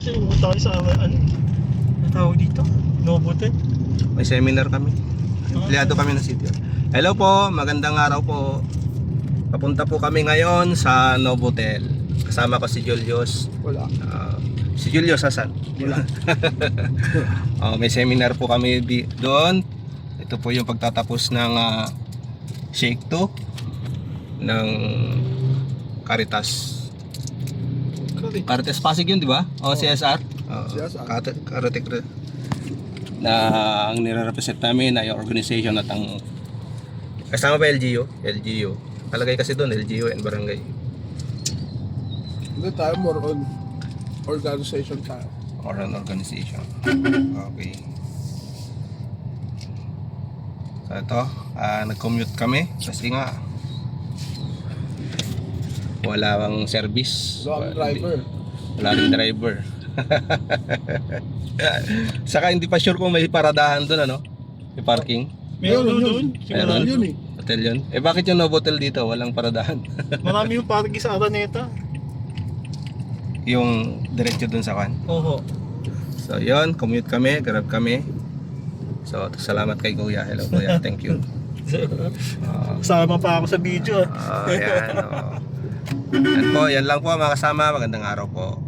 Kasi pumunta tayo sa ano tawag dito? Novotel. May seminar kami. Empleyado kami ng City Hall. Hello po, magandang araw po. Papunta po kami ngayon sa Novotel. Kasama ko si Julius. Wala. Si Julius asan? Wala. May seminar po kami doon. Ito po yung pagtatapos ng Shake 2 ng Caritas. Caritas Pasig yun, di ba? O CSR? CSR. Caritas na ang nire-represent namin ay organization at ang kasama pa LGU. Talagay kasi doon LGU and barangay. Hindi tayo more on organization tayo. Or an organization. Okay. So ito, nag-commute kami kasi nga wala bang service. Wala akong driver. Wala rin driver. Saka hindi pa sure kung may paradahan doon, ano? May parking. Meron doon. Meron. Yun eh. Hotel yun. Eh bakit yung Novotel dito? Walang paradahan. Marami yung parking sa Araneta. Yung diretso doon sa kan. Oo. So yun, commute kami, grab kami. So salamat kay Kuya. Hello Kuya, thank you. Sama pa ako sa video. Yan po, yan lang po mga kasama. Magandang araw po.